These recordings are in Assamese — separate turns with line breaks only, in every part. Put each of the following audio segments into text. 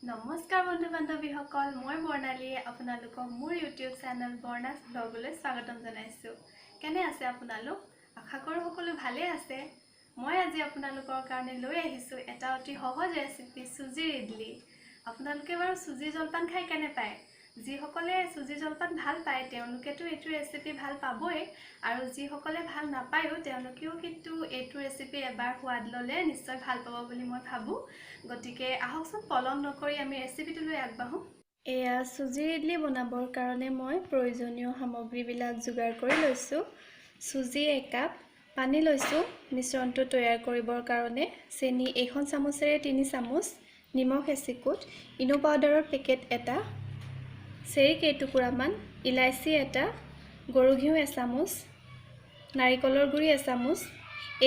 নমস্কাৰ বন্ধু বান্ধৱীসকল, মই বৰ্ণালীয়ে আপোনালোকক মোৰ ইউটিউব চেনেল বৰ্ণাছ ব্লগলৈ স্বাগতম জনাইছোঁ। কেনে আছে আপোনালোক? আশা কৰোঁ সকলো ভালে আছে। মই আজি আপোনালোকৰ কাৰণে লৈ আহিছোঁ এটা অতি সহজ ৰেচিপি, চুজিৰ ইডলি। আপোনালোকে বাৰু চুজি জলপান খাই কেনে পায়? যিসকলে চুজি জলপান ভাল পায় তেওঁলোকেতো এইটো ৰেচিপি ভাল পাবই, আৰু যিসকলে ভাল নাপায়ো তেওঁলোকেও কিন্তু এইটো ৰেচিপি এবাৰ সোৱাদ ল'লে নিশ্চয় ভাল পাব বুলি মই ভাবোঁ। গতিকে আহকচোন পলম নকৰি আমি ৰেচিপিটোলৈ আগবাঢ়োঁ। এয়া চুজিৰ ইডলি বনাবৰ কাৰণে মই প্ৰয়োজনীয় সামগ্ৰীবিলাক যোগাৰ কৰি লৈছোঁ। চুজি 1 কাপ, পানী লৈছোঁ মিশ্ৰণটো তৈয়াৰ কৰিবৰ কাৰণে, চেনি এখন চামুচেৰে 3 চামুচ, নিমখ এচিকুট, ইনো পাউডাৰৰ পেকেট এটা, চেৰি কেইটুকুৰামান, ইলাইচি এটা, গৰু ঘিউ এচামুচ, নাৰিকলৰ গুড়ি এচামুচ।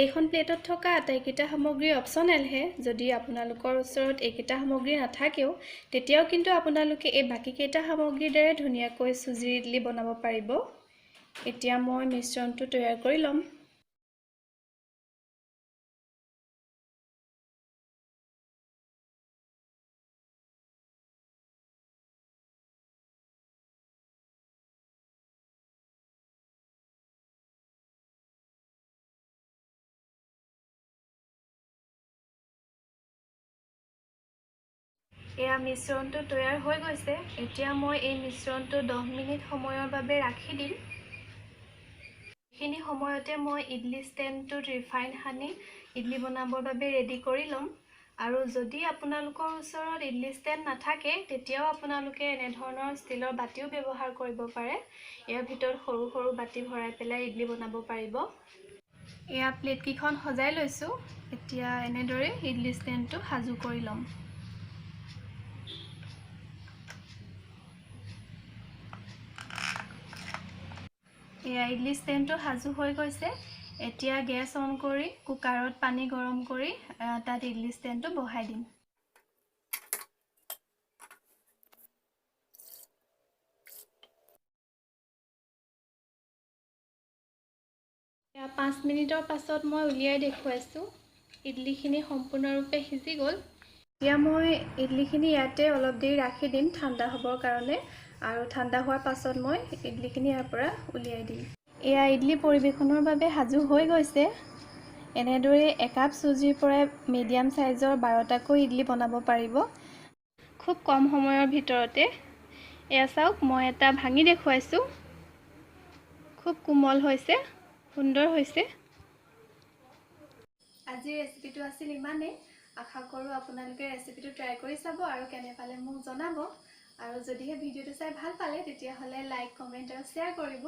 এইখন প্লেটত থকা আটাইকেইটা সামগ্ৰী অপশ্যনেলহে। যদি আপোনালোকৰ ওচৰত এইকেইটা সামগ্ৰী নাথাকেও তেতিয়াও কিন্তু আপোনালোকে এই বাকীকেইটা সামগ্ৰীৰ দ্বাৰা ধুনীয়াকৈ চুজিৰ ইডলি বনাব পাৰিব। এতিয়া মই মিশ্ৰণটো তৈয়াৰ কৰি ল'ম। এয়া মিশ্ৰণটো তৈয়াৰ হৈ গৈছে। এতিয়া মই এই মিশ্ৰণটো 10 মিনিট সময়ৰ বাবে ৰাখি দিম। এইখিনি সময়তে মই ইডলি ষ্টেণ্ডটোত ৰিফাইন সানি ইডলি বনাবৰ বাবে ৰেডি কৰি ল'ম। আৰু যদি আপোনালোকৰ ওচৰত ইডলি ষ্টেণ্ড নাথাকে তেতিয়াও আপোনালোকে এনেধৰণৰ ষ্টিলৰ বাতিও ব্যৱহাৰ কৰিব পাৰে। ইয়াৰ ভিতৰত সৰু সৰু বাতি ভৰাই পেলাই ইডলি বনাব পাৰিব। এয়া প্লেটকেইখন সজাই লৈছোঁ। এতিয়া এনেদৰে ইডলি ষ্টেণ্ডটো সাজু কৰি ল'ম। এয়া ইডলি ষ্টেণ্ডটো সাজু হৈ গৈছে। এতিয়া গেছ অন কৰি কুকাৰত পানী গৰম কৰি তাত ইডলি ষ্টেণ্ডটো বহাই দিম। এয়া 5 মিনিটৰ পাছত মই উলিয়াই দেখুৱাইছোঁ। ইডলিখিনি সম্পূৰ্ণৰূপে সিজি গ'ল। এতিয়া মই ইডলিখিনি ইয়াতে অলপ দেৰি ৰাখি দিম ঠাণ্ডা হ'বৰ কাৰণে, আৰু ঠাণ্ডা হোৱাৰ পাছত মই ইডলিখিনি ইয়াৰ পৰা উলিয়াই দিম। এয়া ইডলি পৰিৱেশনৰ বাবে সাজু হৈ গৈছে। এনেদৰে 1 কাপ চুজিৰ পৰা মিডিয়াম চাইজৰ 12টাকৈ ইডলি বনাব পাৰিব খুব কম সময়ৰ ভিতৰতে। এয়া চাওক, মই এটা ভাঙি দেখুৱাইছোঁ। খুব কোমল হৈছে, সুন্দৰ হৈছে। আজিৰ ৰেচিপিটো আছিল ইমানেই। আশা কৰোঁ আপোনালোকে ৰেচিপিটো ট্ৰাই কৰি চাব আৰু কেনে পালে মোক জনাব। আৰু যদিহে ভিডিঅ'টো চাই ভাল পালে তেতিয়াহ'লে লাইক, কমেণ্ট আৰু শ্বেয়াৰ কৰিব।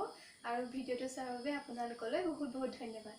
আৰু ভিডিঅ'টো চোৱাৰ বাবে আপোনালোকলৈ বহুত বহুত ধন্যবাদ।